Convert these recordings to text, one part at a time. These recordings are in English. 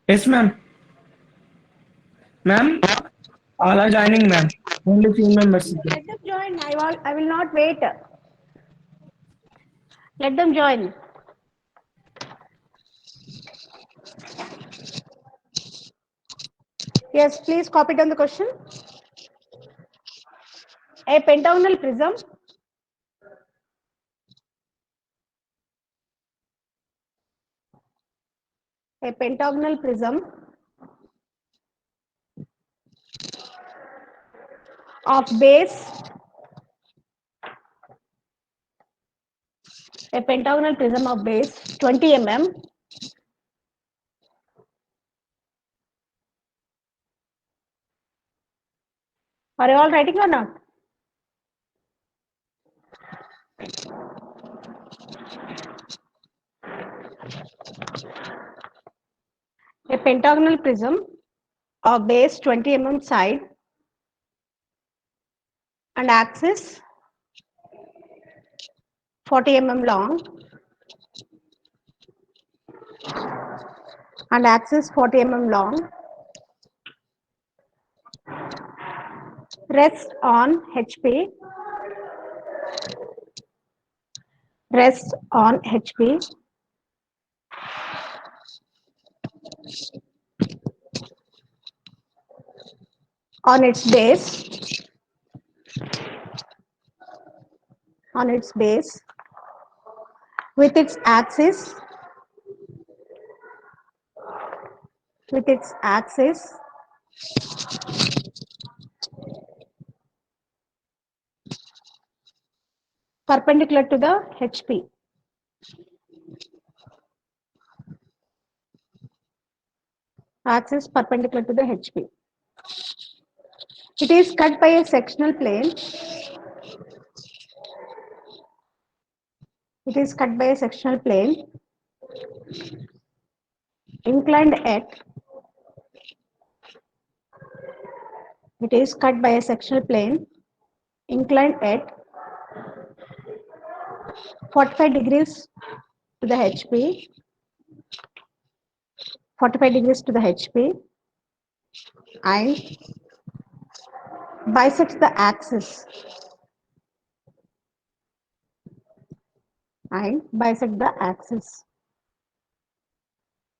Yes, ma'am. Ma'am, all are joining, ma'am. Only few members is there. Let them join. I will not wait. Let them join. Yes, please copy down the question. A pentagonal prism a pentagonal prism of base a pentagonal prism of base 20 mm are you all writing or not? A pentagonal prism of base 20 side and axis 40 long and axis 40 long rests on HP rests on HP on its base on its base with its axis with its axis perpendicular to the HP. Axis perpendicular to the HP. It is cut by a sectional plane. It is cut by a sectional plane inclined at. It is cut by a sectional plane inclined at 45 degrees to the HP. 45 degrees to the HP and bisects the axis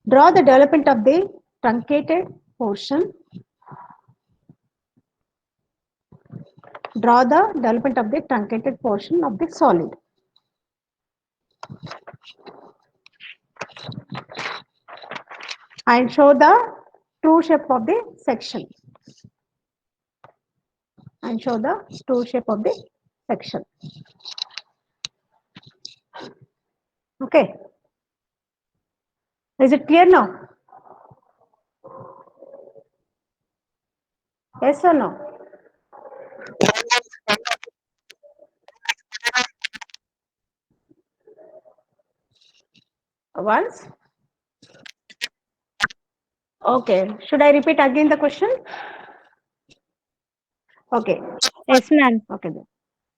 Draw the development of the truncated portion. Draw the development of the truncated portion of the solid. And show the true shape of the section. And show the true shape of the section. Okay. Is it clear now? Yes or no? Once? Okay. Should I repeat again the question? Okay. Yes, ma'am. Okay then.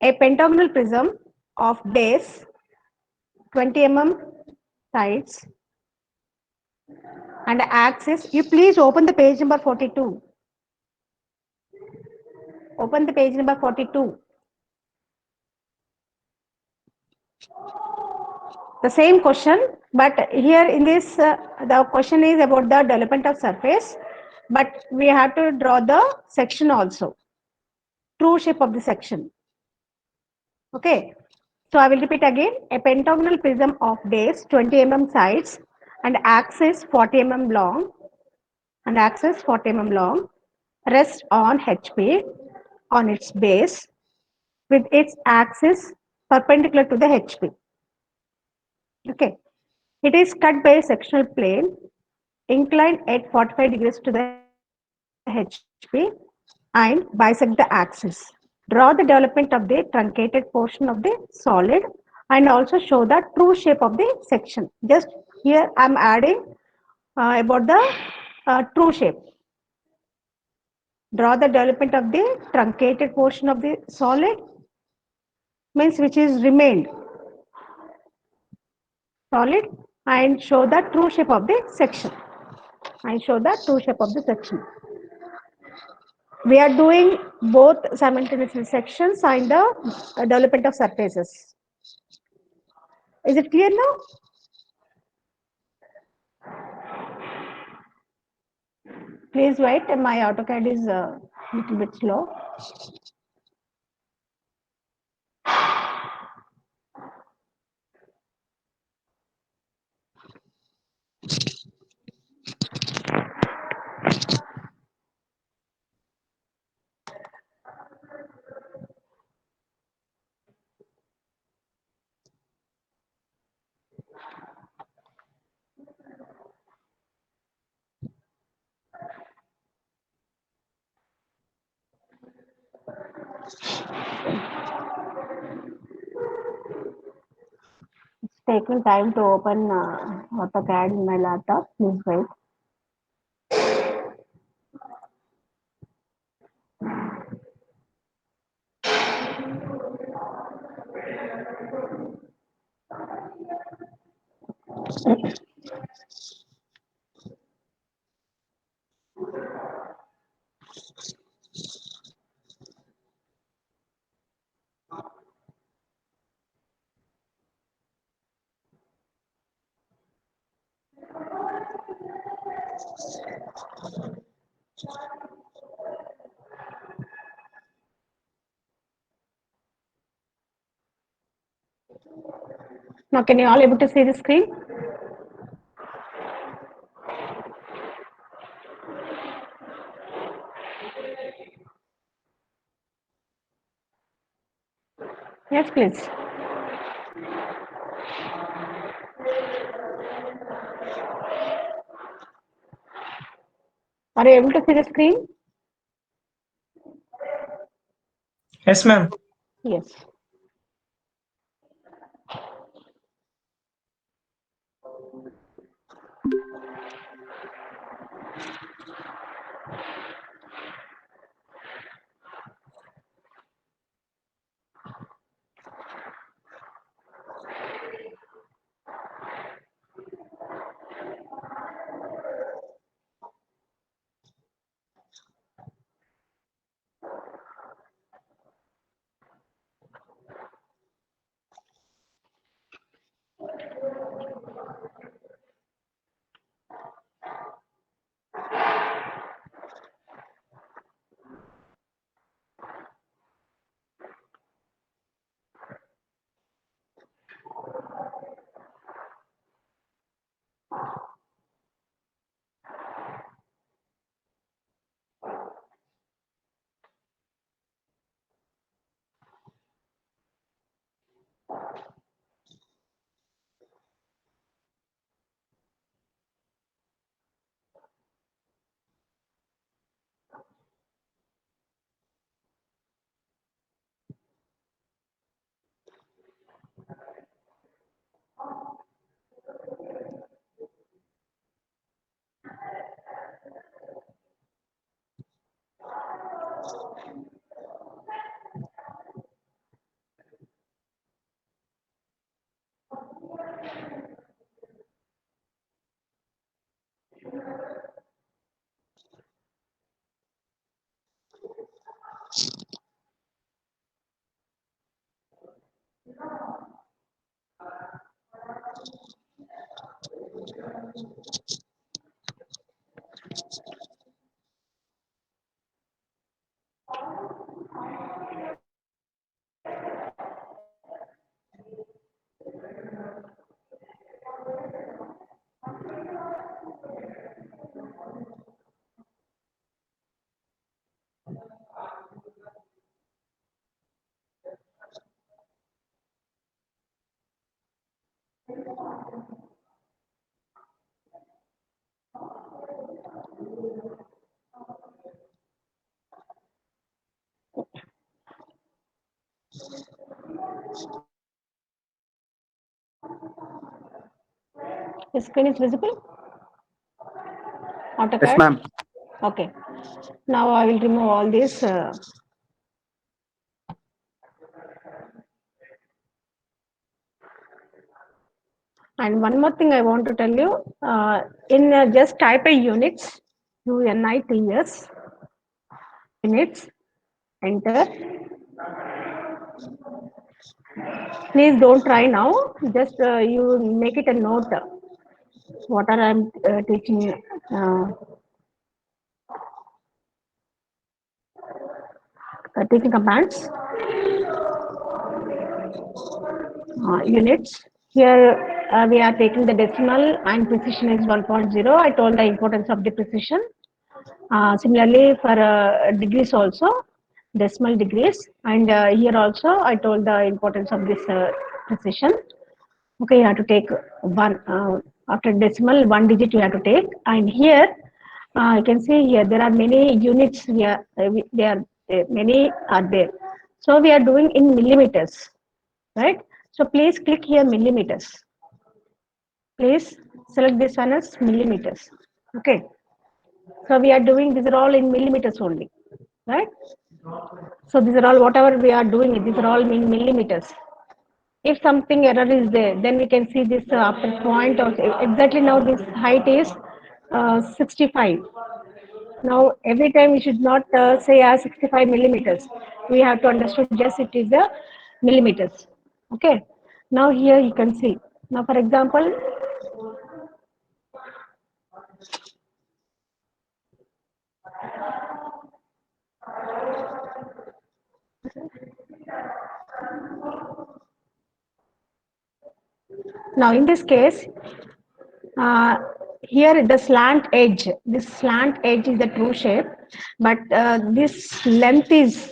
A pentagonal prism of base 20 sides and axis. You please open the page number 42. Open the page number 42. The same question, but here in this, the question is about the development of surface, but we have to draw the section also, true shape of the section. Okay, so I will repeat again. A pentagonal prism of base 20 sides and axis 40 long rests on HP on its base with its axis perpendicular to the HP. Okay, it is cut by a sectional plane inclined at 45 degrees to the HP and bisect the axis. Draw the development of the truncated portion of the solid and also show the true shape of the section. Just here I am adding about the true shape. Draw the development of the truncated portion of the solid means which is remained solid and show the true shape of the section. I show the true shape of the section. We are doing both simultaneous sections and the development of surfaces. Is it clear now? Please wait. My AutoCAD is a little bit slow. It's taking time to open AutoCAD in my laptop. Please wait. Now, can you all able to see the screen? Yes, please. Are you able to see the screen? Yes, ma'am. Yes. The screen is visible? Yes, AutoCAD? ma'am. Okay. Now I will remove all this. And one more thing I want to tell you, in just type a units, units, units, enter. Please don't try now. Just you make it a note. What are I'm teaching? Taking commands, units. Here we are taking the decimal and precision is 1.0. I told the importance of the precision. Similarly for degrees also, decimal degrees, and here also I told the importance of this precision. Okay, you have to take one after decimal, one digit you have to take, and here you can see here there are many units here. There are many are there. So we are doing in millimeters, right? So please click here millimeters. Please select this one as millimeters. Okay. So we are doing these are all in millimeters only, right? So these are all whatever we are doing. These are all in millimeters. If something error is there, then we can see this after point or exactly now this height is 65. Now every time we should not say as 65 millimeters. We have to understand just it is a millimeters. Okay. Now here you can see. Now for example, now in this case, uh, here the slant edge. This slant edge is the true shape, but this length is.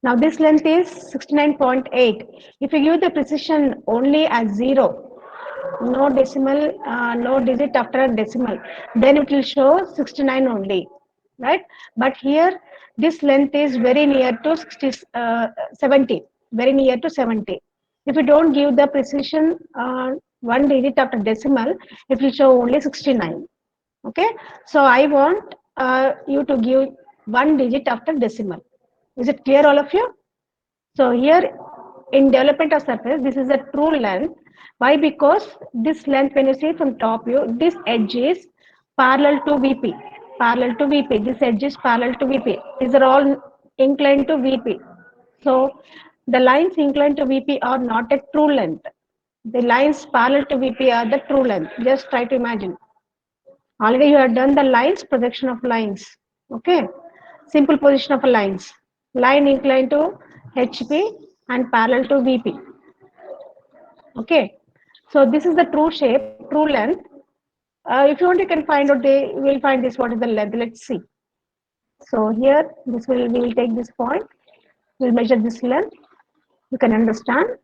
Now this length is 69.8. If you give the precision only as 0, no decimal, no digit after a decimal, then it will show 69 only, right? But here this length is very near to 70, very near to 70. If you don't give the precision one digit after decimal, it will show only 69. Okay, so I want you to give one digit after decimal. Is it clear, all of you? So here in development of surface, this is a true length. Why? Because this length, when you see from top view, this edge is parallel to VP. Parallel to VP. This edge is parallel to VP. These are all inclined to VP. So the lines inclined to VP are not a true length. The lines parallel to VP are the true length. Just try to imagine. Already you have done the lines, projection of lines. Okay. Simple position of lines. Line inclined to HP and parallel to VP. Okay. So this is the true shape, true length. If you want, you can find out the, you will find this, what is the length. Let's see. So here, we will take this point. We'll measure this length. You can understand.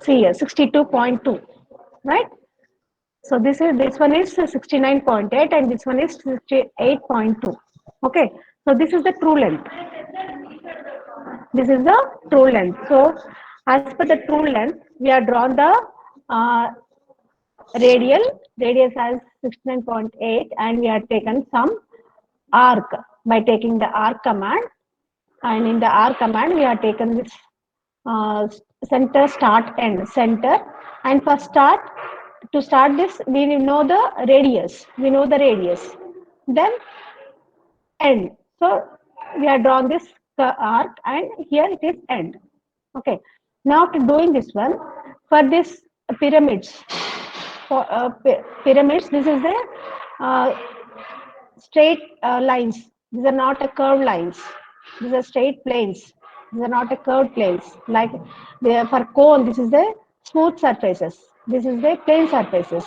See here, 62.2, right? So this one is 69.8 and this one is 68.2. Okay, so this is the true length. This is the true length. So as per the true length, we have drawn the uh, radius as 69.8 and we have taken some arc by taking the arc command, and in the arc command we have taken this uh, center start end center, and for start, to start this we know the radius, then end. So we have drawn this arc and here it is end. Okay, now after doing this one, for this pyramids, for pyramids, this is the uh, straight lines. These are not a curved lines. These are straight planes. These are not a curved planes. Like for cone, this is the smooth surfaces. This is the plane surfaces.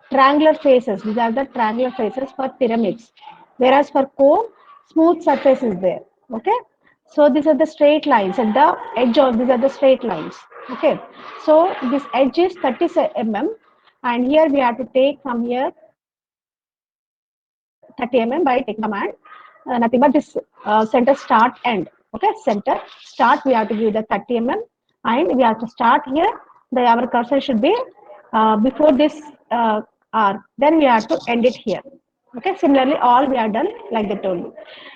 Triangular faces. These are the triangular faces for pyramids. Whereas for cone, smooth surface is there. Okay. So these are the straight lines at the edge of these are the straight lines. Okay. So this edge is 30 mm, and here we have to take from here 30 mm by taking the command. Nothing but this center start end. Okay, center start we have to give the 30 mm, and we have to start here. Our cursor should be before this arc. Then we have to end it here. Okay, similarly, all we are done like they told you.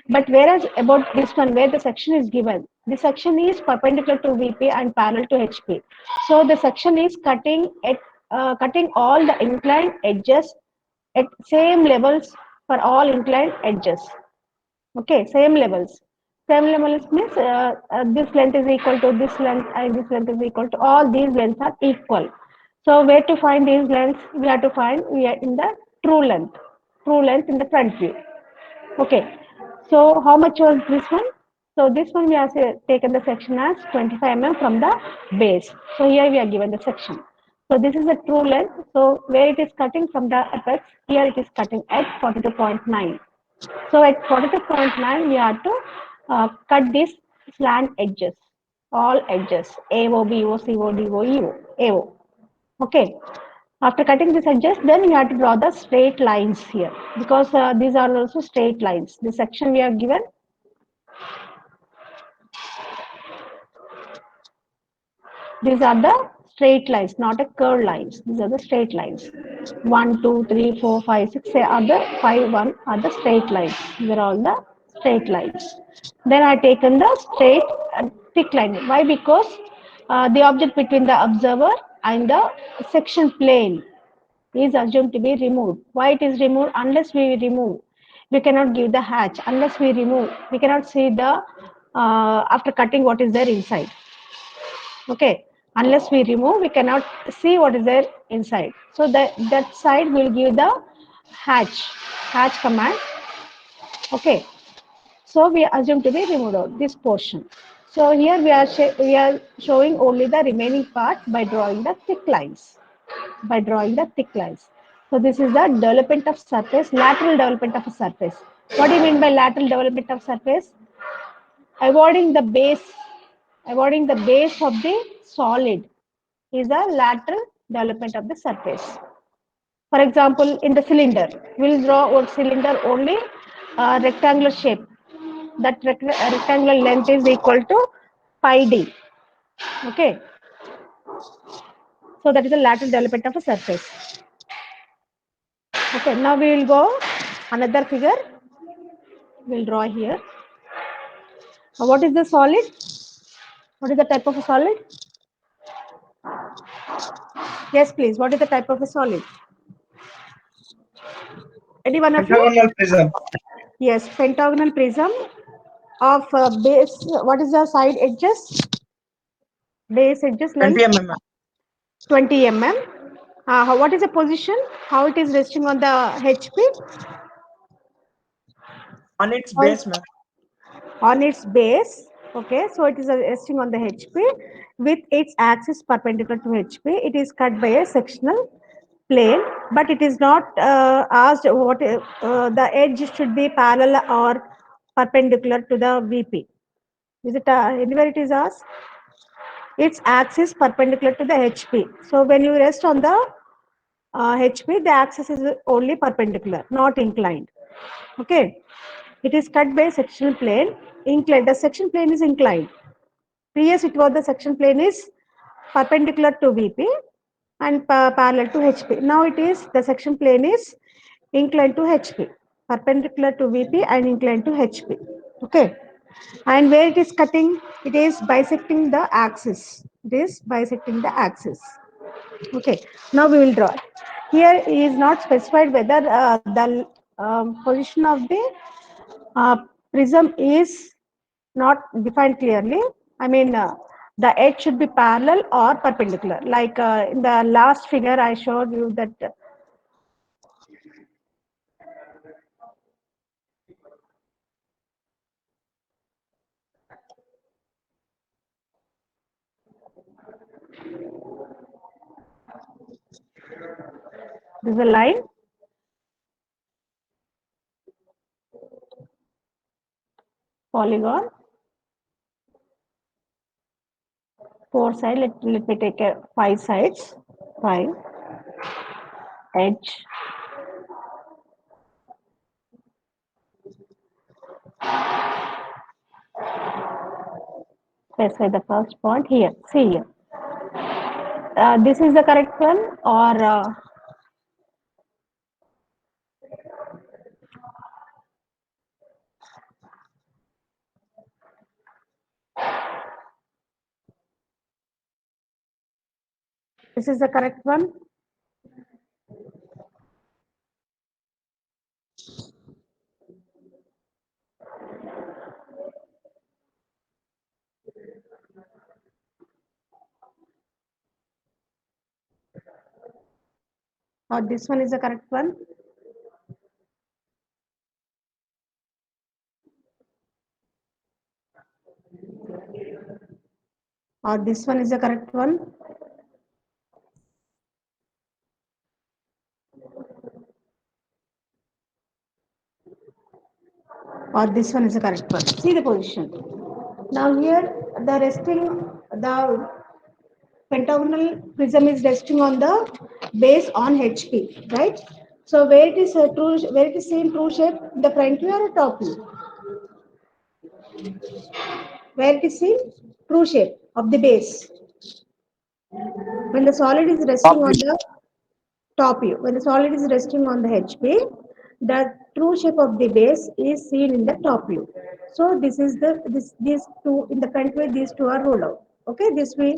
But whereas about this one, where the section is given, the section is perpendicular to VP and parallel to HP. So the section is cutting all the inclined edges at same levels for all inclined edges. Okay, same levels. Same levels means this length is equal to this length and this length is equal to all these lengths are equal. So where to find these lengths? We have to find we are in the true length in the front view. Okay. So how much was this one? So this one we have taken the section as 25 mm from the base. So here we are given the section. So this is the true length. So where it is cutting from the apex, here it is cutting at 42.9. So at 42.9, we have to cut these slant edges, all edges, AO, BO, CO, DO, EO, AO. Okay. After cutting these edges, then we have to draw the straight lines here because these are also straight lines. The section we have given, these are the straight lines, not a curved lines. These are the straight lines. 1, 2, 3, 4, 5, 6 are the 5, 1 are the straight lines. These are all the straight lines. Then I taken the straight thick line. Why? Because the object between the observer and the section plane is assumed to be removed. Why it is removed? Unless we remove, we cannot give the hatch. Unless we remove, we cannot see the after cutting what is there inside. Okay, unless we remove, we cannot see what is there inside. So that side will give the hatch command. Okay, so we assume to be removed out this portion. So here we are showing only the remaining part by drawing the thick lines. By drawing the thick lines. So this is the development of surface, lateral development of a surface. What do you mean by lateral development of surface? Avoiding the base, avoiding the base of the solid is the lateral development of the surface. For example, in the cylinder, we'll draw a cylinder only rectangular shape. That rectangular length is equal to pi d. Okay, so that is the lateral development of a surface. Okay, now we will go another figure. We'll draw here. What is the solid? What is the type of a solid? Yes, please. What is the type of a solid? Any one of you? Pentagonal prism. Yes, pentagonal prism of base. What is the side edges? Base edges 20 length mm. 20 mm. What is the position? How it is resting on the HP? On its How base, ma'am. on its base. Okay, so it is resting on the HP with its axis perpendicular to HP. It is cut by a sectional plane, but it is not asked what the edge should be parallel or perpendicular to the VP. Is it anywhere it is asked? Its axis perpendicular to the HP. So when you rest on the HP, the axis is only perpendicular, not inclined. Okay, it is cut by sectional plane. Inclined. The section plane is inclined. Previous it was the section plane is perpendicular to VP and parallel to HP. Now it is the section plane is inclined to HP, perpendicular to VP and inclined to HP. Okay. And where it is cutting, it is bisecting the axis. It is bisecting the axis. Okay. Now we will draw. Here is not specified whether the position of the uh, prism is not defined clearly. I mean, the edge should be parallel or perpendicular. Like in the last figure, I showed you that there's a line, polygon, four sides. Let me take a five sides, five, edge, specify the first point here. See here. This is the correct one or This is the correct one. Or this one is the correct one. Or this one is the correct one. Or this one is the correct one. See the position. Now here the resting, the pentagonal prism is resting on the base on HP, right? So where it is true, where it is seen true shape, the front view or top view? Where it is seen true shape of the base. When the solid is resting Top on view. the top view, when the solid is resting on the HP, the true shape of the base is seen in the top view. So this is these two in the front view, these two are ruled out. Okay, this way,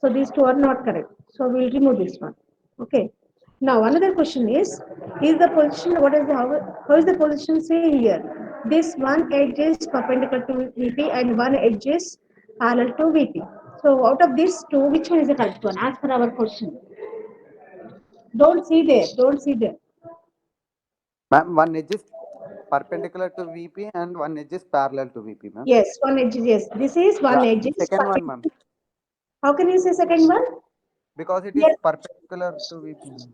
so these two are not correct. So we will remove this one. Okay. Now another question is the position, what is the how is the position say here? This one edge is perpendicular to VP and one edge is parallel to VP. So out of these two, which one is the correct one as per our question? Don't see there. Don't see there. Ma'am, one edge is perpendicular to VP and one edge is parallel to VP, ma'am. Yes, one edge is yes. This is one Yeah, edge is second one, ma'am. perpendicular. How can you say second one? Because it Here, is perpendicular to VP, ma'am.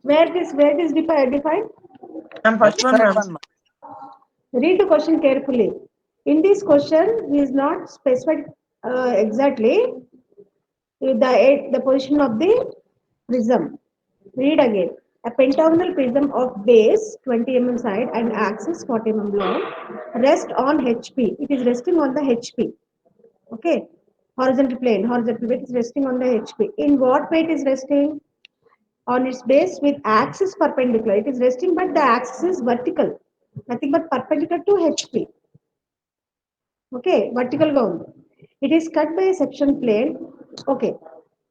where this defined? Ma'am, first Left one, side ma'am. one, ma'am. Read the question carefully. In this question, he is not specified exactly the position of the prism. Read again. A pentagonal prism of base 20 mm side and axis 40 mm long rest on HP. It is resting on the HP. Okay. Horizontal plane is resting on the HP. In what way it is resting? On its base with axis perpendicular. It is resting, but the axis is vertical. Nothing but perpendicular to HP. Okay, vertical ground. It is cut by a section plane. Okay,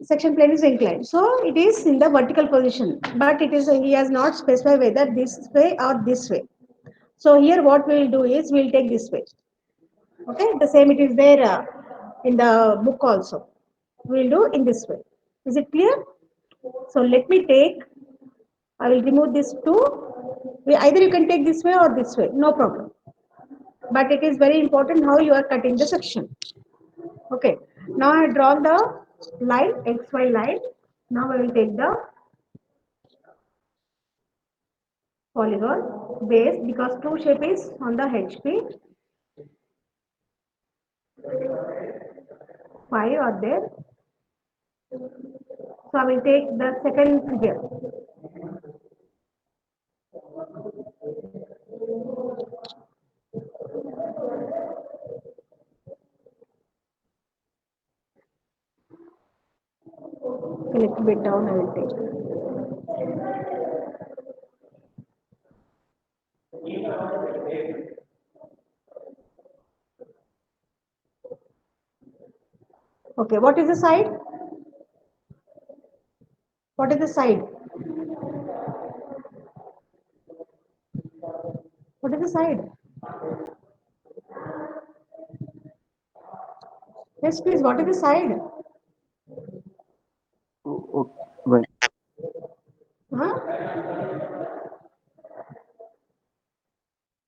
section plane is inclined. So it is in the vertical position, but it is he has not specified whether this way or this way. So here what we will do is we will take this way. Okay, the same it is there in the book also. We will do in this way. Is it clear? So let me take. I will remove this two. Either you can take this way or this way. No problem. But it is very important how you are cutting the section. Okay, now I draw the line, XY line. Now I will take the polygon base because true shape is on the HP. 5 are there. So I will take the second figure. A little bit down I will take. Okay, what is the side? What is the side? What is the side? Yes, please, what is the side? Wait. Huh?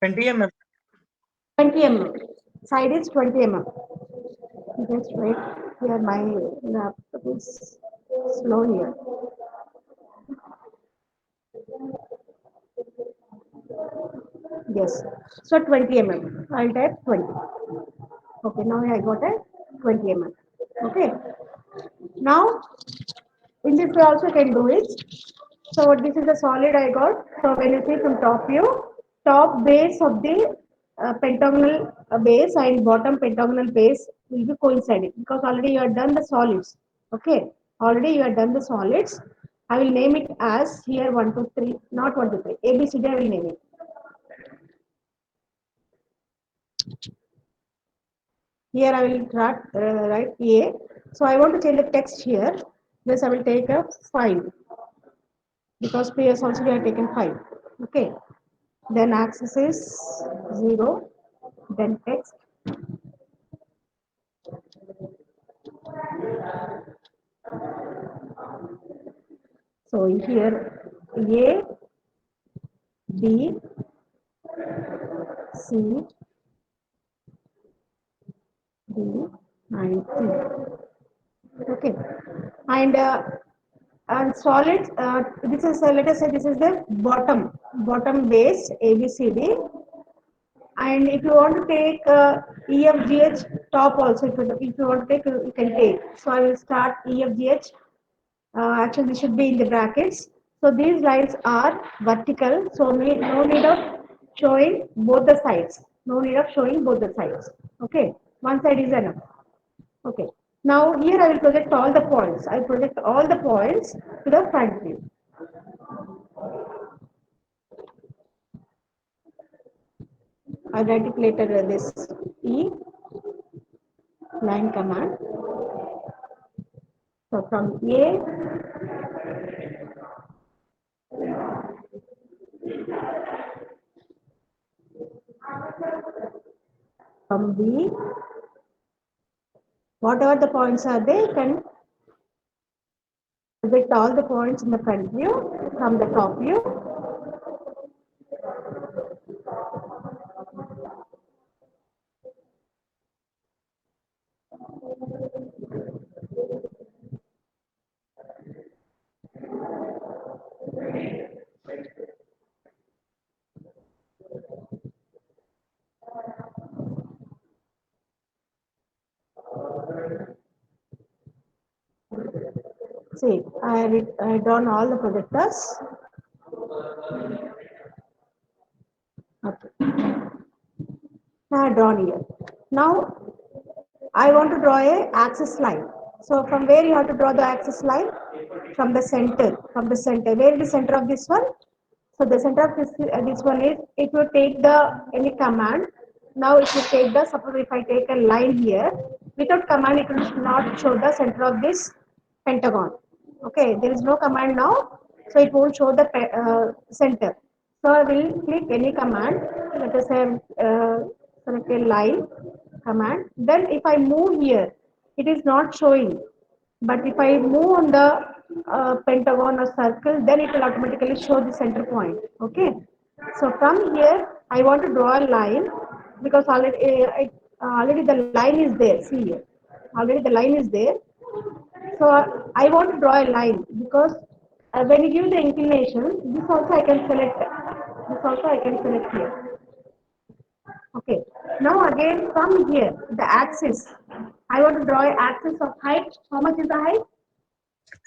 20 mm. 20 mm. Side is 20 mm. Just wait. Here my laptop is slow here. Yes. So 20 mm. I'll type 20. Okay, now I got a 20 mm. Okay. Now in this way also can do it. So this is the solid I got. So when you see from top view, top base of the pentagonal base and bottom pentagonal base will be coinciding because already you have done the solids. Okay. Already you have done the solids. I will name it as here 1, 2, 3, not 1, 2, 3. A, B, C, D I will name it. Here I will write A. So I want to change the text here. This I will take a 5 because previous also we have taken 5. Okay. Then axis is 0. Then text. So here A, B, C, D, and E. Okay. And solid, this is, let us say this is the bottom base ABCD. And if you want to take EFGH top also, if you want to take, you can take. So I will start EFGH. Actually, this should be in the brackets. So these lines are vertical. So no need of showing both the sides. No need of showing both the sides. Okay. One side is enough. Okay. Now here I will project all the points. I will project all the points to the front view. I will write it later this E line command. So from A, from B, whatever the points are there, you can project all the points in the front view from the top view. See, I drawn all the projectors. Okay. I have drawn here. Now I want to draw a axis line. So from where you have to draw the axis line? From the center. From the center. Where is the center of this one? So the center of this one is, if you take the any command. Now if you take the, suppose if I take a line here, without command it will not show the center of this pentagon. Okay, there is no command now, so it won't show the center. So I will click any command. Let us say select a line command. Then if I move here, it is not showing. But if I move on the pentagon or circle, then it will automatically show the center point. Okay. So from here, I want to draw a line because already the line is there. See here, already the line is there. So I want to draw a line because when you give the inclination, this also I can select. This also I can select here. Okay. Now again from here, the axis. I want to draw an axis of height. How much is the height?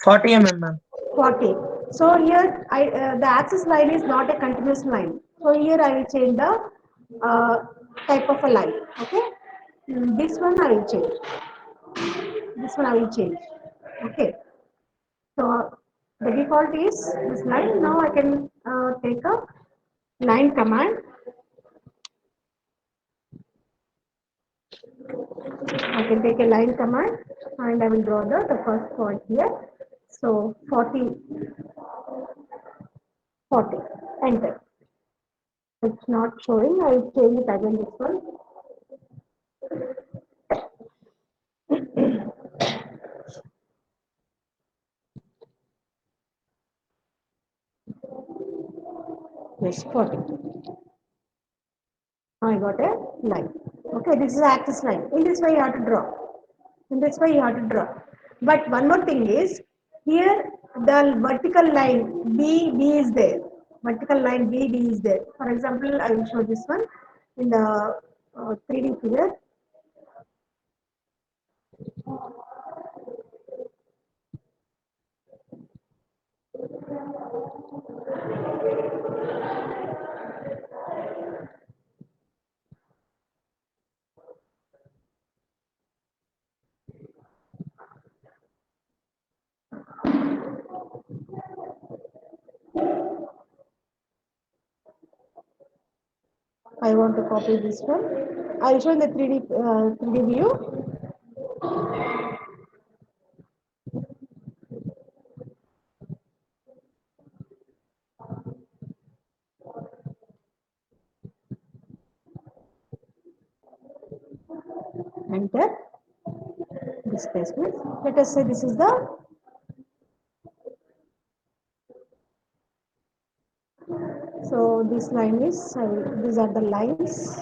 40 mm, ma'am. 40. So here the axis line is not a continuous line. So here I will change the type of a line. Okay. This one I will change. This one I will change. Okay. So the default is this line. Now I can take a line command. I can take a line command and I will draw the first point here. So 40, 40, enter. It's not showing. I will change it again this one. Yes, 40. I got a line. Okay, this is axis line. In this way you have to draw. In this way you have to draw. But one more thing is, here the vertical line B is there. Vertical line B is there. For example, I will show this one in the 3D figure. I want to copy this one. I will show in the 3D view. enter displacement. Let us say this is the so this line is these are the lines.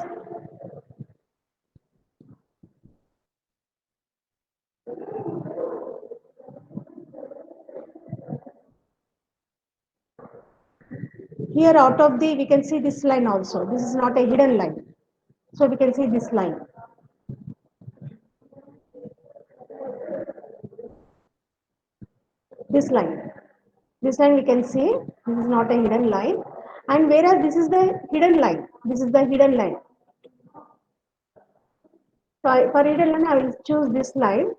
Here out of the we can see this line also. This is not a hidden line. So we can see this line. This line. This line we can see this is not a hidden line. And whereas this is the hidden line. This is the hidden line. So for hidden line I will choose this line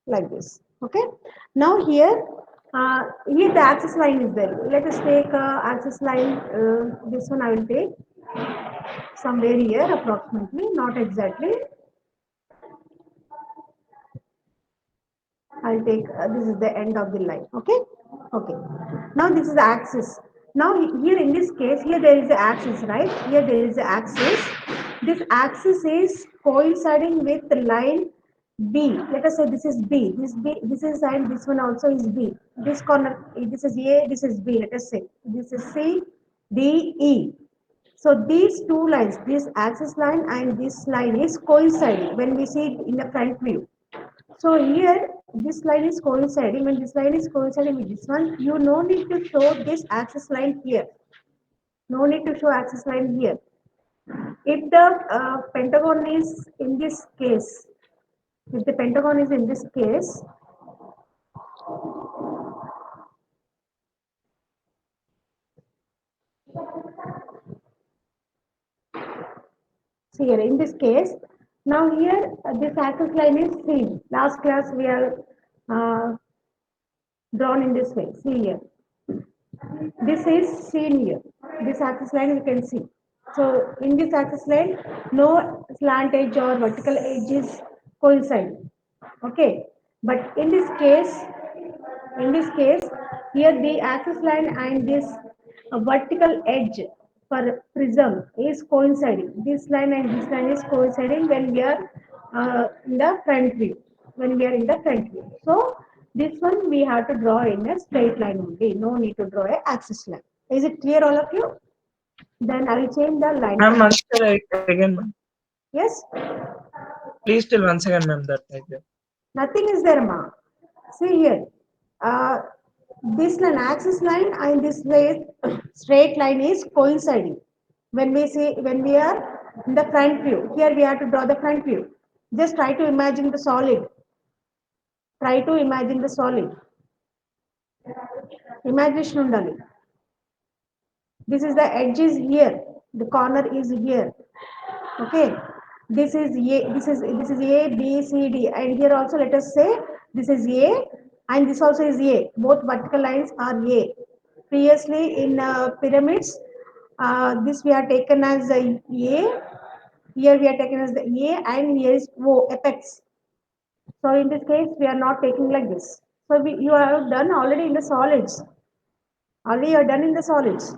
like this. Okay. Now here here the axis line is there. Let us take axis line. This one I will take somewhere here approximately, not exactly. I'll take this is the end of the line. Okay. Okay. Now this is the axis. Now here in this case, here there is the axis, right? Here there is the axis. This axis is coinciding with the line B. Let us say this is B. This B. This is and this one also is B. This corner. This is A. This is B. Let us say this is C, D, E. So these two lines, this axis line and this line is coinciding when we see it in the front view. So here this line is coinciding. When this line is coinciding with this one, you no need to show this axis line here. No need to show axis line here. If the pentagon is in this case, if the pentagon is in this case, see here in this case, now here this axis line is seen. Last class we are drawn in this way. See here. This is seen here. This axis line you can see. So in this axis line, no slant edge or vertical edges coincide. Okay. But in this case, here the axis line and this vertical edge for prism is coinciding. This line and this line is coinciding when we are in the front view. When we are in the front view. So this one we have to draw in a straight line only. No need to draw a axis line. Is it clear, all of you? Then I will change the line. Ma'am, once again, ma'am. Yes. Please tell once again, ma'am, that like that. Nothing is there, ma. See here. Uh, this line, axis line, and this straight line is coinciding. When we are in the front view, here we have to draw the front view. Just try to imagine the solid. Try to imagine the solid. Imagination undali. This is the edge is here. The corner is here. Okay. This is A, B, C, D, and here also let us say this is A, and this also is A. Both vertical lines are A. Previously in pyramids, this we are taken as a A. Here we are taken as the A, and here is O, apex. So in this case, we are not taking like this. So you have done already in the solids. Already you are done in the solids.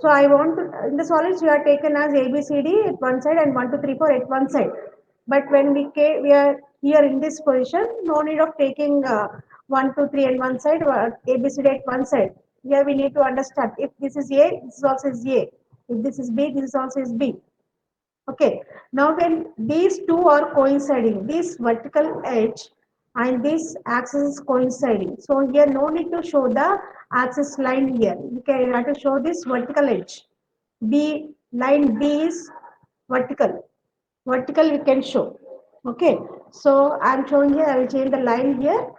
So I want to, in the solids you are taken as A, B, C, D at one side and 1, 2, 3, 4 at one side. But when we are here in this position, no need of taking 1, 2, 3 and one side, A, B, C, D at one side. Here we need to understand if this is A, this is also is A. If this is B, this is also is B. Okay. Now when these two are coinciding, this vertical edge and this axis is coinciding. So here no need to show the axis line here. You can have to show this vertical edge. B line B is vertical. Vertical we can show. Okay. So I'm showing here. I will change the line here.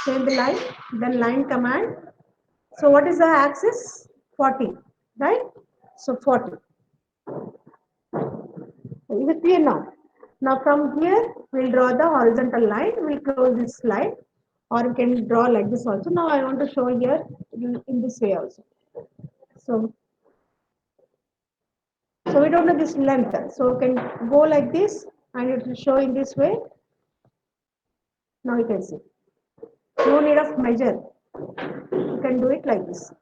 Change the line. Then line command. So what is the axis? 40. Right. So 40. Is it clear now? Now from here, we'll draw the horizontal line. We'll close this line, or we can draw like this also. Now I want to show here in this way also. So we don't know this length. So we can go like this, and it will show in this way. Now you can see. No need of measure. You can do it like this.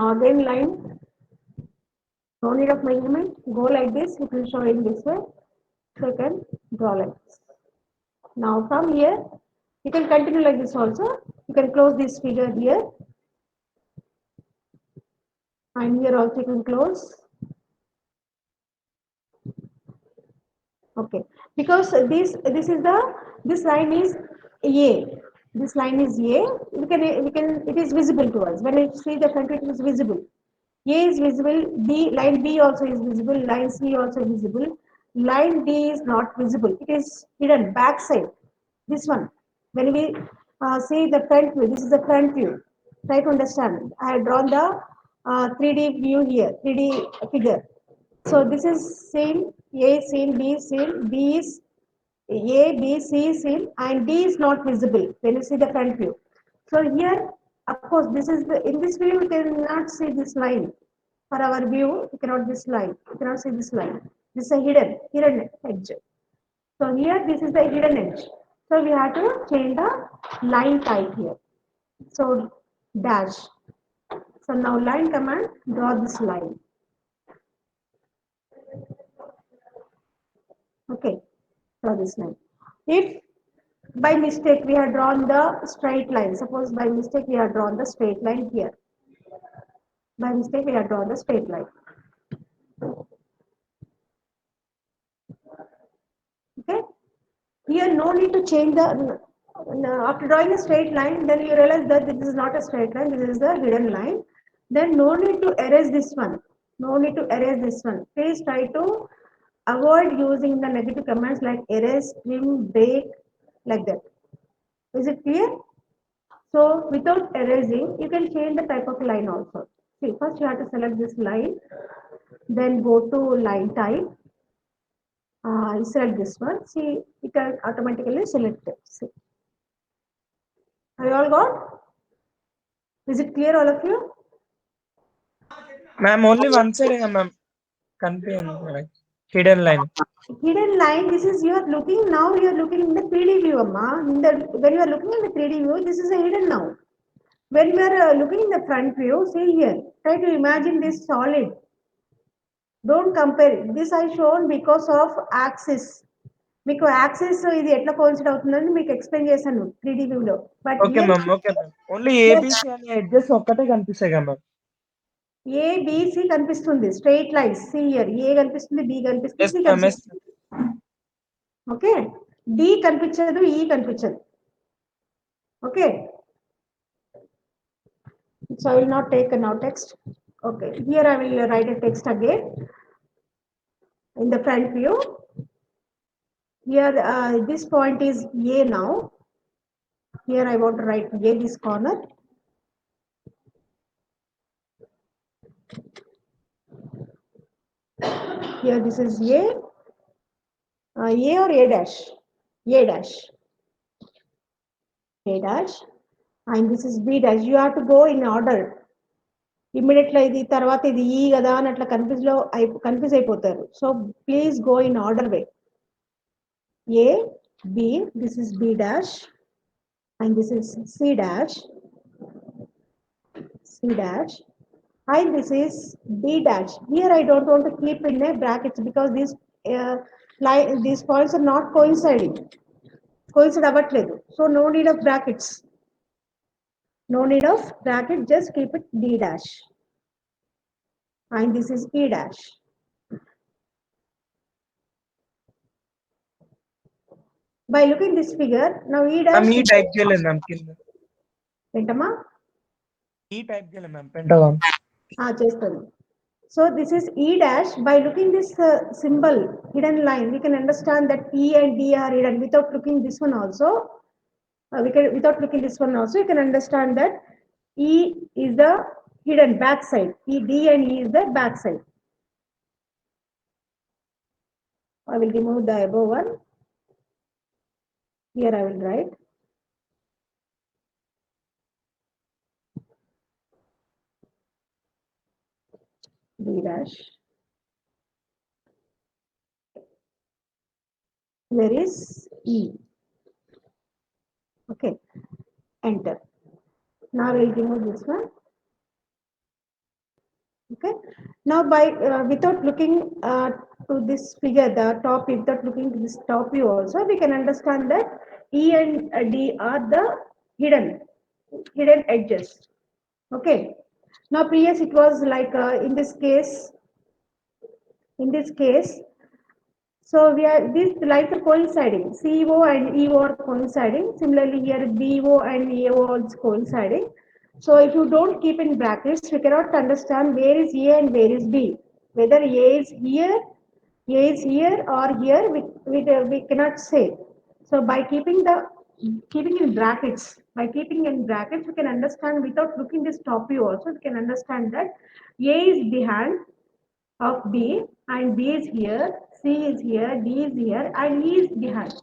Again line. No need of measurement. Go like this. It will show in this way. So you can draw like this. Now from here, you can continue like this also. You can close this figure here. And here also you can close. Okay, because this line is A. This line is A. We can it is visible to us. When you see the front, it is visible. A is visible. Line B also is visible. Line C also is visible. Line D is not visible. It is hidden backside. This one. When we see the front view, this is the front view. Try to understand. I have drawn the 3D view here, 3D figure. So this is same, A same, B same, B is A, B, C same, and D is not visible when you see the front view. So here, of course, this is in this view we cannot see this line. For our view, you cannot this line, you cannot see this line. This is a hidden edge. So here this is the hidden edge. So we have to change the line type here. So dash. So now line command, draw this line. Okay, draw this line. If by mistake we have drawn the straight line, suppose by mistake we have drawn the straight line here. By mistake we have drawn the straight line. Okay, here no need to change the, after drawing a straight line, then you realize that this is not a straight line, this is the hidden line. Then no need to erase this one. No need to erase this one. Please try to avoid using the negative commands like erase, trim, break, like that. Is it clear? So without erasing, you can change the type of line also. See, first you have to select this line, then go to line type. Select this one. See, it can automatically select it. See. Have you all got? Is it clear, all of you? Ma'am, only one side, ma'am. Contain like hidden line. Hidden line, this is you are looking now, you are looking in the 3D view, Amma. When you are looking in the 3D view, this is a hidden now. When you are looking in the front view, see here, try to imagine this solid. Don't compare it. This I shown because of axis. మీకు axes ఇది ఎట్లా coincide అవుతుందని మీకు explain చేశాను 3D వ్యూలో but okay ma'am, okay ma'am. Only ABC అనే edges ఒక్కటే కనిపిస్తాయి కదా మ్యామ్. ఏబిసి కనిపిస్తుంది straight lines see here A కనిపిస్తుంది బి కనిపిస్తుంది ఎస్ సి మ్యామ్, ఎస్. కనిపిస్తుంది ఓకే డి కనిపించదు ఈ కనిపించదు okay so I will not take now text okay here I will write a text again in the front view here this point is A now here I want to write A this corner here this is A or A dash A dash A dash and this is B dash you have to go in order immediately ఇది తర్వాత ఇది ఈ కదా అని అట్లా confuse అయిపోతారు so please go in order way A B this is B dash and this is C dash and this is D dash here I don't want to keep in a brackets because these points are not coinciding coincide అవ్వట్లేదు so no need of brackets just keep it D dash and this is E dash by looking this figure now E dash ma'am ఈ type చేయలేదు ma'am కింద. ఏంటమ్మా ఈ type చేయలేదు ma'am pentagon. చేస్తాను so this is E dash by looking this symbol hidden line we can understand that E and D are hidden without looking this one also without looking this one also you can understand that E is the hidden back side D and E is the back side I will remove the above one here I will write D dash there is E okay enter now I will remove this one Okay. Now, by without looking to this figure, the top, without looking to this top view also, we can understand that E and D are the hidden edges. Okay. Now, previous it was like in this case, so we are these lines are coinciding. CO and EO are coinciding. Similarly, here BO and AO is coinciding. So if you don't keep in brackets, we cannot understand where is A and where is B. Whether A is here or here, we cannot say. So by keeping in brackets, we can understand without looking this top view also, we can understand that A is behind of B and B is here, C is here, D is here and E is behind.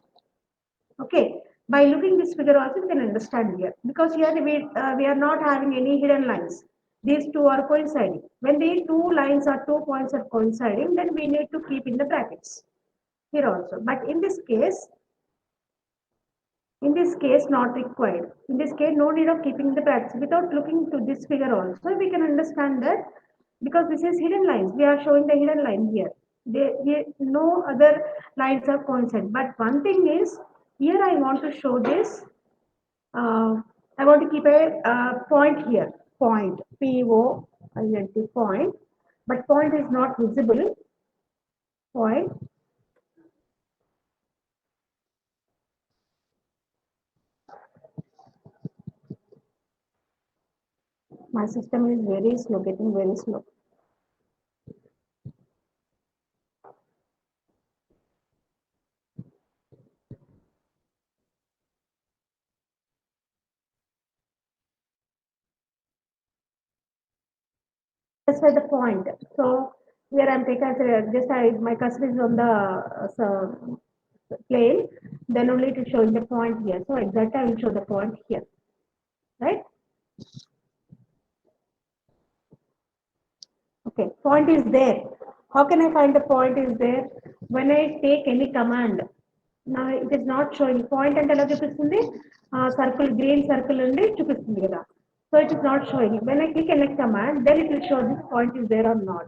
Okay. By looking this figure also we can understand here because here we are not having any hidden lines. These two are coinciding. When these two lines or 2 points are coinciding, then we need to keep in the brackets here also. But in this case, not required. In this case, no need of keeping the brackets. Without looking to this figure also, we can understand that because this is hidden lines. We are showing the hidden line here. No other lines are coincident. But one thing is, here I want to show this. I want to keep a point here. Point. P-O-I-N-T. Point. But point is not visible. Point. My system is very slow, getting very slow. Just at the point. So here I'm taking my cursor is on the plane, then only to show the point here. So exactly I will show the point here, right? Okay, point is there. How can I find the point is there? When I take any command, now it is not showing point and ఎలా చూపిస్తుంది circle green circle ఉండి చూపిస్తుంది కదా. So it is not showing. When I click any command, then it will show this point is there or not.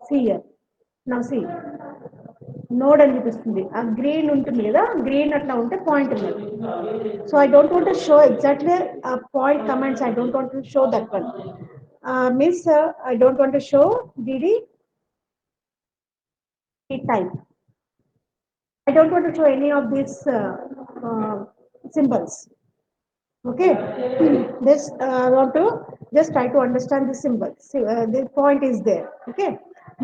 See here. Now see. Node అని చూపిస్తుంది ఆ green ఉంటుంది కదా గ్రీన్ అట్లా ఉంటే పాయింట్ ఉన్నది so I don't want to show exactly point commands I don't want to show that one means I don't want to show DD type. I don't want to show any of these symbols. Okay, this I want to just try to understand the symbol. See, the point is there. Okay,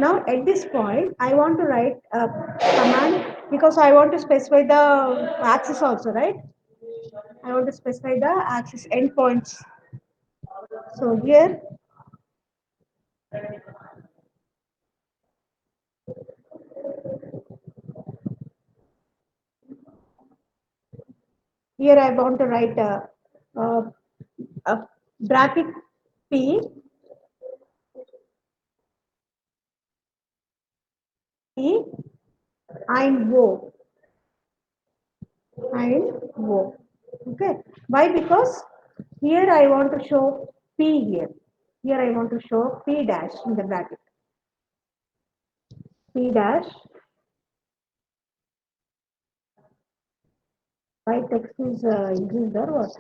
now at this point I want to write a command because I want to specify the axis also, right? I want to specify the axis endpoints. So here I want to write a bracket P E and O and O. Okay. Why? Because here I want to show P here. Here I want to show P dash in the bracket. P dash. Why text is increased or what?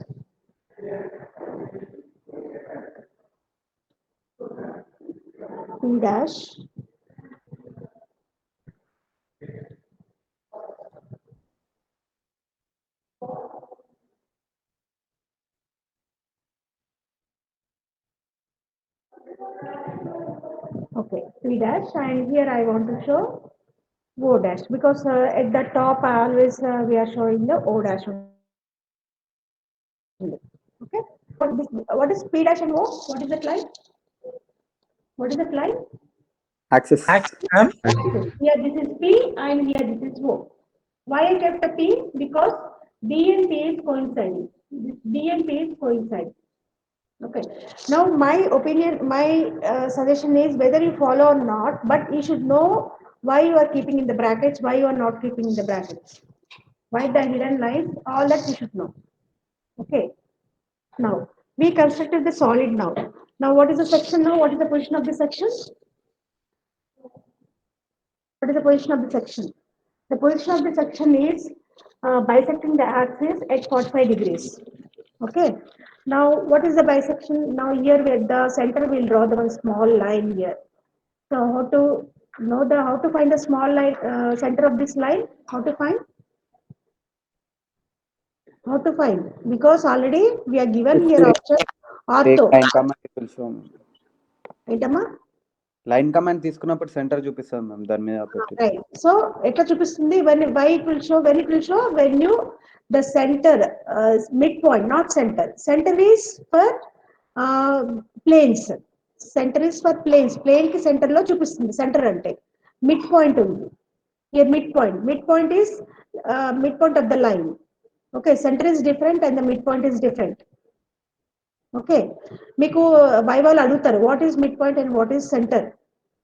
P dash. Okay, P dash, and here I want to show O dash because at the top I always we are showing the O dash only. Okay, what is P dash and O? What is that line? What is that line? Axis. Ma'am, Here this is P and here this is O. Why I kept a P? Because D and P is coinciding. D and P is coinciding. Okay. Now my opinion, my suggestion is whether you follow or not, but you should know why you are keeping in the brackets, why you are not keeping in the brackets, why the hidden lines, all that you should know. Okay. Now We constructed the solid now. Now what is the section now? What is the position of the section? What is the position of the section? The position of the section is bisecting the axis at 45 degrees. Okay. Now, what is the bisection? Now, here where the center will draw the one small line here. So, how to find the small line center of this line? How to find? How to find? Because already we are given here option Take ortho. line command, it will show. ఏంటమ్మా? Line command తీసుకున్నప్పుడు centre చూపిస్తుంది ma'am దాని మీద పెట్టి. Right. So, ఎట్లా చూపిస్తుంది? Why it will show? When it will show? When you the center midpoint, not center. Center is for planes. Center is for planes. Plane కి center లో చూపిస్తుంది. Center అంటే midpoint ఉంది. Here midpoint. Midpoint is midpoint of the line. Okay. Center is different and the midpoint is different. Okay. మీకు వైవాలు అడుగుతారు. What is midpoint and what is center?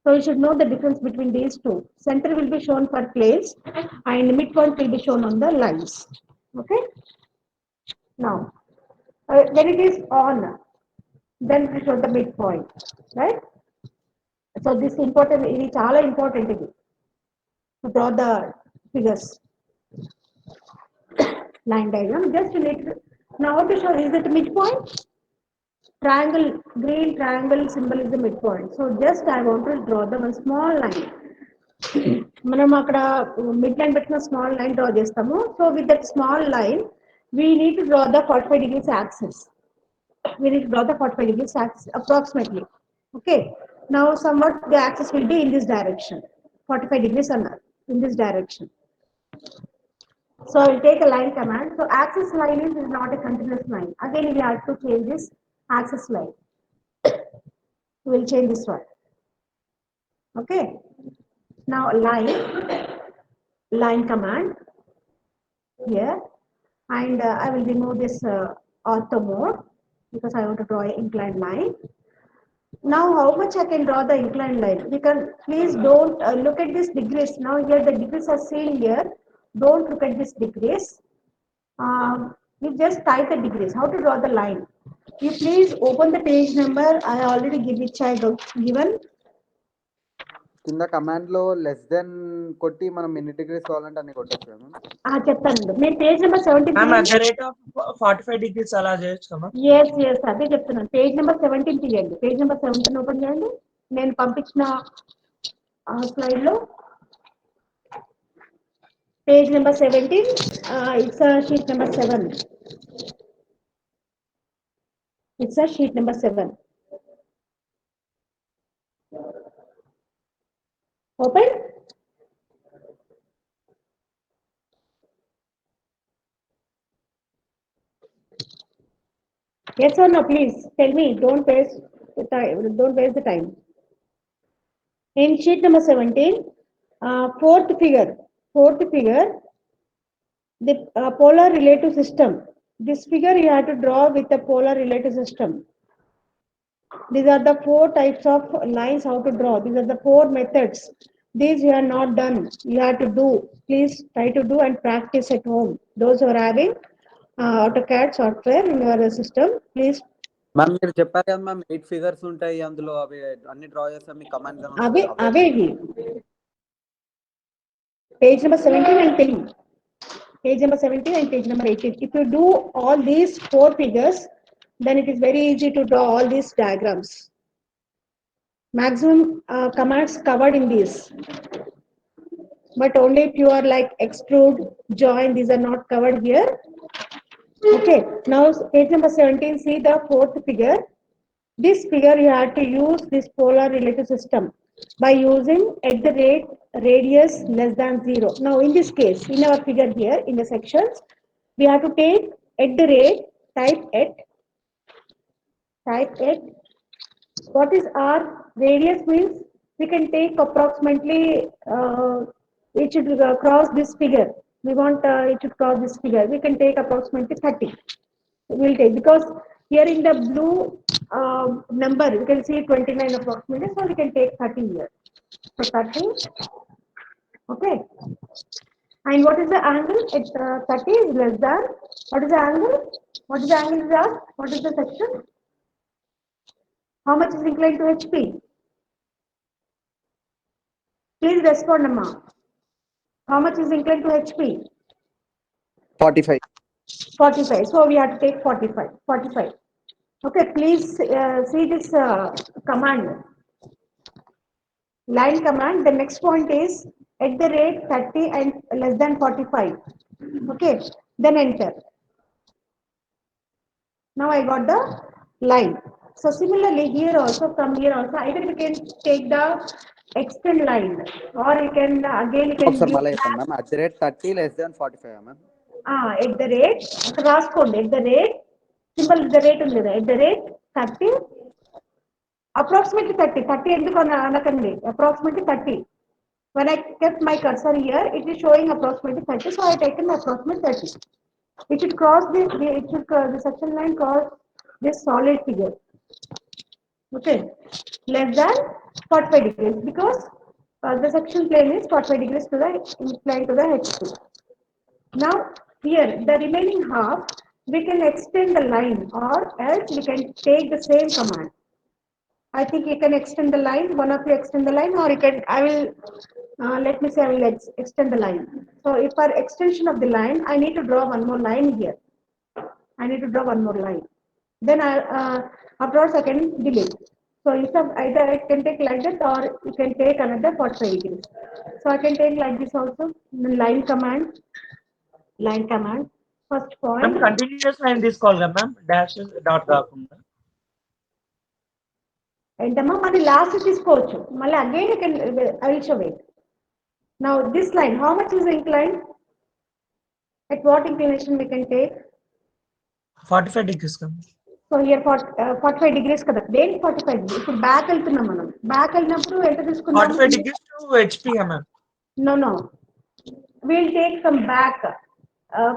So you should know the difference between these two. Center will be shown for planes and midpoint will be shown on the lines. Okay. Now, when it is on, then we show the midpoint, right? So this important, it is all important to draw the figures. Line diagram. Just to make now to show is it midpoint? Triangle, green triangle symbol is the midpoint. So just I want to draw the one small line. మనం అక్కడ mid line పెట్టిన small line draw చేస్తాము. So with that small line we need to draw the 45 degrees axis. We need to draw the 45 degrees axis approximately. Okay. Now somewhat the axis will be in this direction. 45 degrees in this direction. So I will take a line command. So axis line is not a continuous line. Again we have to change this axis line. We will change this one. Okay. Now line command here, and I will remove this ortho mode because I want to draw an inclined line. Now how much I can draw the inclined line? We can please don't look at this degrees. Now here the degrees are seen here. Don't look at this degrees. You just type the degrees. How to draw the line? You please open the page number. I already given. కింద command లో less than కొట్టి మనం ఎన్ని degrees కావాలంటే అన్ని కొట్టొచ్చు కదా. చెప్తాను. నేను పేజ్ నెంబర్ 17 45 degrees అలా చేయొచ్చు కదా. yes అదే చెప్తున్నాను. పేజ్ నెంబర్ 17 తీయండి. పేజ్ నెంబర్ 17 ఓపెన్ చేయండి. నేను పంపించిన స్లైడ్ లో page number 17 it's sheet number 7. It's sheet number 7. Open. Yes or no, please tell me. Don't waste the time. In sheet number 17, fourth figure, the polar relative system. This figure you have to draw with the polar relative system. These are the 4 types of lines how to draw. These are the 4 methods. These you are not done. You have to do. Please try to do and practice at home. Those who are having AutoCAD software in your system, please. Ma'am మీరు చెప్పారు కదా ma'am 8 figures ఉంటాయి అందులో, అవి అన్ని draw చేస్తాం మీ command అవేవి page number 17 and 10. Page number 17 and page number 18. If you do all these 4 figures, then it is very easy to draw all these diagrams. Maximum commands covered in these. But only if you are like extrude, join, these are not covered here. Okay. Now page number 17, see the 4th figure. This figure you have to use this polar relative system by using at the rate radius less than 0. Now in this case, in our figure here, in the sections, we have to take at the rate, type at. What is our radius means? We can take approximately, it should cross this figure. We want it to cross this figure. We can take approximately 30. We'll take, because here in the blue number, you can see 29 approximately, so we can take 30 here. So 30, okay. And what is the angle? It's 30 is less than, what is the angle? What is the angle is asked? What is the section? How much is inclined to HP? Please respond, Amma. How much is inclined to HP? 45. 45. So we have to take 45. 45. Okay, please see this command. Line command. The next point is at the rate 30 and less than 45. Okay, then enter. Now I got the line. So similarly here also, from here also, either we can take the extend line or you can again you can ఒకసారి use మళ్ళీ చెప్పండి ma'am. At the rate 30 less than 45 ma'am. at the rate రాసుకోండి at the rate simple the rate ఉంది కదా at the rate 30 approximately 30 ఎందుకు అనకండి approximately 30. When I kept my cursor here, it is showing approximately 30, so I taken approximately 30. It should cross the section line cross this solid figure. Okay, less than 45 degrees because the section plane is 45 degrees to the inclined to the H2. Now here the remaining half we can extend the line or else we can take the same command. I think you can extend the line. One of you extend the line, or you can. I will. Let me say I will extend the line. So if for extension of the line, I need to draw one more line here. I need to draw one more line. Then afterwards I can delete. So instead either I can take like that or you can take another 45 degrees. So I can take like this also. Line command. Line command. First point. Ma'am continuous line తీసుకోవాలి కదా ma'am, dash dot కాకుండా. ఏంటమ్మా మరి last తీసుకోవచ్చు మళ్ళీ again you can I will show wait. Now this line, how much is inclined? At what inclination we can take? 45 degrees కదా. So here 45 degrees కదా. దేనికి 45 degrees? ఇప్పుడు బ్యాక్ వెళ్తున్నాం మనం. బ్యాక్ వెళ్ళినప్పుడు ఎంత తీసుకుందాం? 45 degrees to HP ma'am. No. We'll take from back.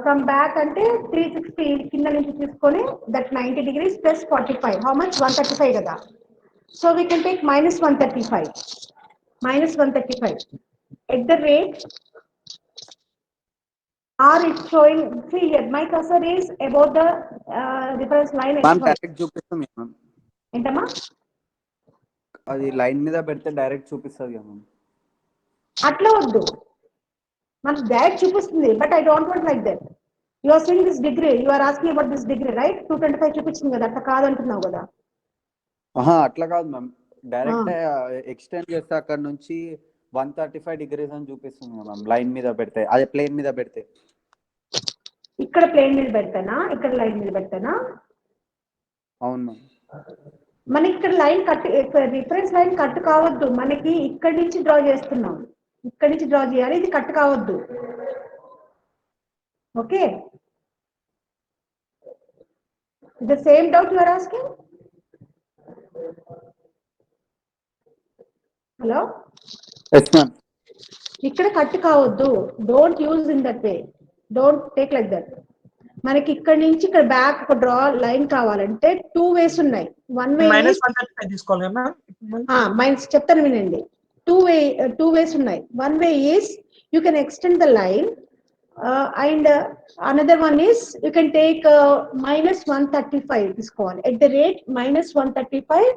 From back అంటే 360 కింద నుంచి తీసుకొని that 90 degrees plus 45. How much? 135 కదా. So we can take minus 135. Minus 135. At the rate R is showing, see here, my cursor is above the reference line ma'am H1. Direct చూపిస్తుంది ma'am. ఏంటమ్మా? అది line మీద పెడితే direct చూపిస్తుంది కదా ma'am. అట్లా వద్దు, మనకు డైరెక్ట్ చూపిస్తుంది, but I don't want like that. You are seeing this degree, you are asking about this degree right? 225 చూపించింది కదా, అట్లా కాదంటున్నావు కదా. అట్లా కాదు మ్యామ్, డైరెక్ట్ ఎక్స్టెండ్ చేస్తే అక్కడ నుంచి 135 degrees అని చూపిస్తుంది మ్యామ్ లైన్ మీద పెడితే, అదే ప్లేన్ మీద పెడితే. ఇక్కడ ప్లేన్ మీద పెడతానా, ఇక్కడ లైన్ మీద పెడతానా? అవును మ్యామ్. మనకి ఇక్కడ line cut, reference line cut కావద్దు, మనకి ఇక్కడి నుంచి డ్రా చేస్తున్నాం, ఇక్కడి నుంచి డ్రా చేయాలి, ఇది కట్ కావద్దు. Okay, the same doubt you are asking? Hello, yes ma'am. ఇక్కడ కట్ కావద్దు, don't use in that way, don't take like that. మనకి ఇక్కడ నుంచి ఇక్కడ బ్యాక్ ఒక డ్రా లైన్ కావాలంటే 2 ways ఉన్నాయి. వన్ వే మైనస్ 135 తీసుకోవాలి కదా మ్యామ్. మైనస్ చెప్తాను వినండి. టూ వేస్ ఉన్నాయి. One way is you can extend the line and another one is you can take minus 135 తీసుకోవాలి. At the rate minus 135,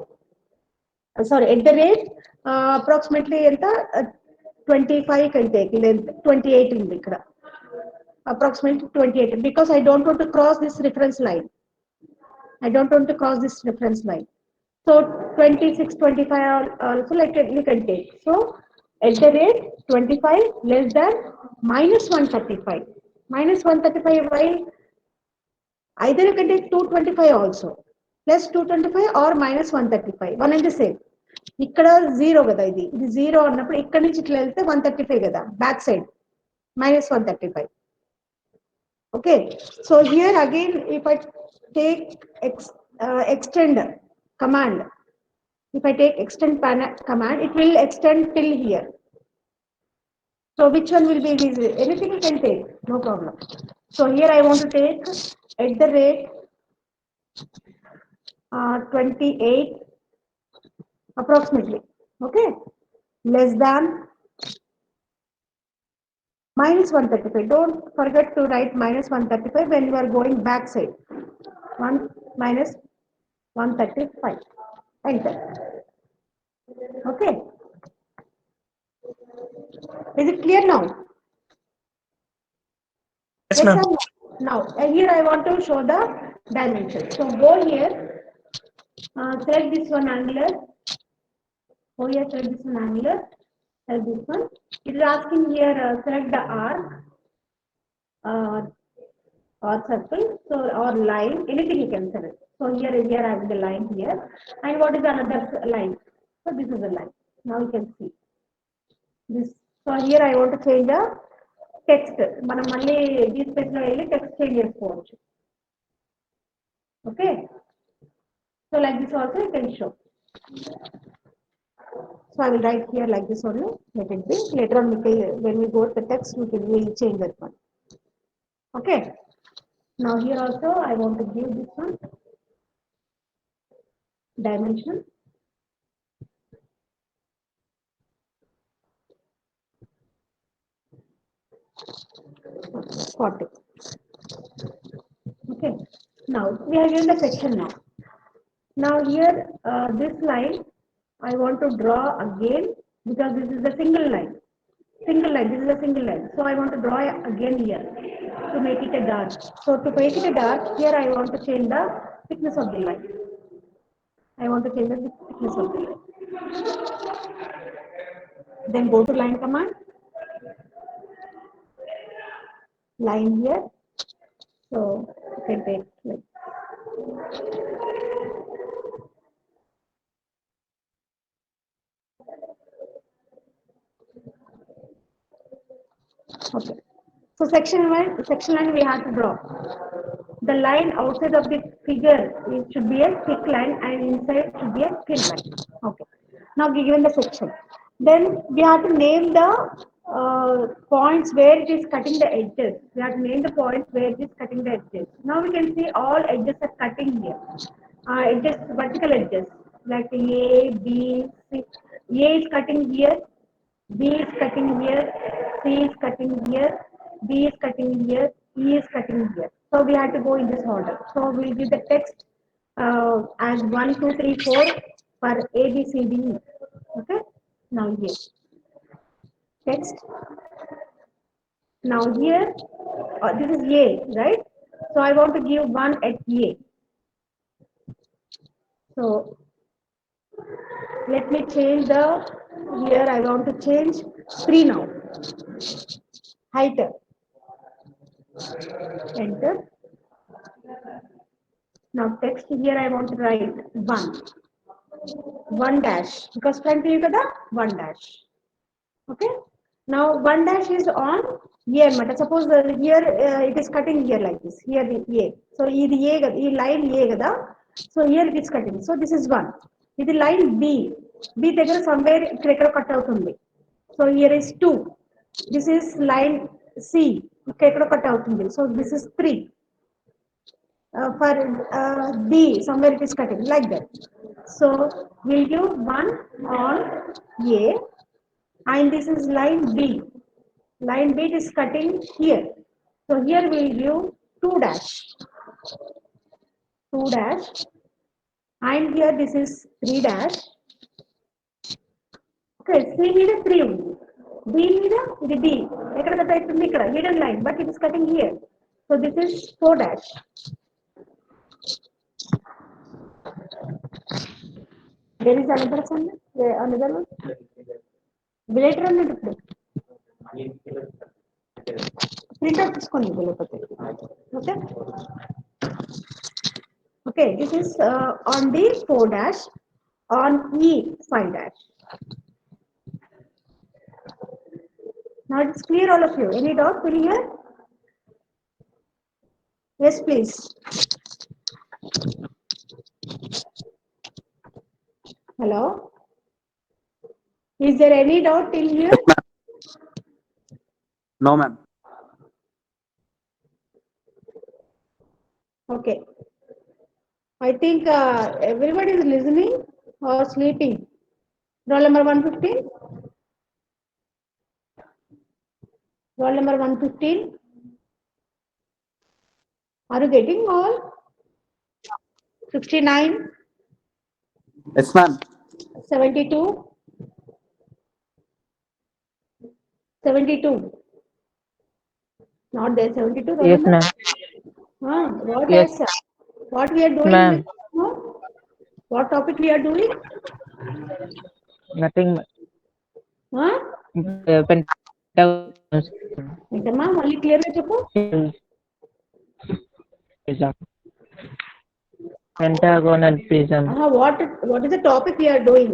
sorry at the rate approximately ఎంత 25 can take, length 28 ఉంది ఇక్కడ, approximately 28, because I don't want to cross this reference line. I don't want to cross this reference line. So 26, 25 also like you can take. So at the rate 25 less than minus 135. Minus 135 while either you can take 225 also. Plus 225 or minus 135. One and the same. ఇక్కడ zero కదా, ఇది zero అన్నప్పుడు ఇక్కడ నుంచి ఇట్లా వెళ్తే 135 కదా, back side minus 135. Okay, so here again if I take extend command, if I take extend command, it will extend till here. So which one will be easy? Anything you can take, no problem. So here I want to take at the rate 28 approximately. Okay, less than minus 135. Don't forget to write minus 135 when you are going back side. 1 minus 135. Enter. Okay. Is it clear now? Yes, ma'am. or no? Now, here I want to show the dimension. So go here, select this one angular. Go here, select this one angular. Select this one. It is asking here, select the arc uh, or circle, so or line, anything you can select. So here I have the line here, and what is another line? So this is the line. Now you can see this. So here I want to change the text. మనం మళ్ళీ ఈ space లో వెళ్ళి text change చేసుకోవచ్చు. Okay. So like this also you can show. So I will write here like this only. Let it be. Later on, when we go to the text, we will change that one. Okay. Now here also I want to give this one dimension. Okay, 40. Okay. Now we are given the section now. Now here this line I want to draw again because this is a single line. Single line. This is a single line. So I want to draw again here to make it a dark. So to make it a dark, here I want to change the thickness of the line. I want to change the thickness of the line. Then go to line command. Line here. So you can take like okay. So section line we have to draw. The line outside of the figure it should be a thick line and inside should be a thin line. Okay. Now given the section, then we have to name the points where it is cutting the edges. We have to name the points where it is cutting the edges. Now we can see all edges are cutting here. Edges, vertical edges like A, B, C. A is cutting here. B is cutting here, C is cutting here, D is cutting here, E is cutting here. So we have to go in this order. So we'll give the text as 1, 2, 3, 4 for A, B, C, D, E. Okay. Now here text. Now here this is A, right? So I want to give 1 at A. So let me change the here I want to change 3 now. Height. Enter. Now text here I want to write 1 dash because front view kada 1 dash. Okay. Now 1 dash is on here. Suppose here it is cutting here like this. Here the A. So this line A kada. So here it is cutting. So this is 1. This is line B. B దగ్గర somewhere ఇక్కడ cut అవుతుంది. So here is 2. This is line C. ఇక్కడ cut అవుతుంది. So this is 3. For B, somewhere it is cutting like that. So we'll give 1 on A, and this is line B. Line B is cutting here. So here we'll give 2 dash, 2 dash, and here this is 3 dash. Okay, C need a 3 only. B need a D. Hidden line, but it is cutting here. So this is 4 dash. There is another one. Another one. Later on, print out this one. Okay. Okay. This is on D 4 dash, on E 5 dash. Now it's clear, all of you. Any doubt here? Yes, please. Hello. Is there any doubt till here? No, ma'am. Okay. I think everybody is listening or sleeping. Roll number 115. Roll number 115. Are you getting all? 69, yes ma'am 72, 72. Not there, 72. Yes, Remember? ma'am. What Yes. else? What we are doing? Ma'am. What topic we are doing? Nothing. Huh? Pentagon. ఏంటమ్మా మళ్ళీ clear గా చెప్పు. Pentagonal prism. What is the topic we are doing?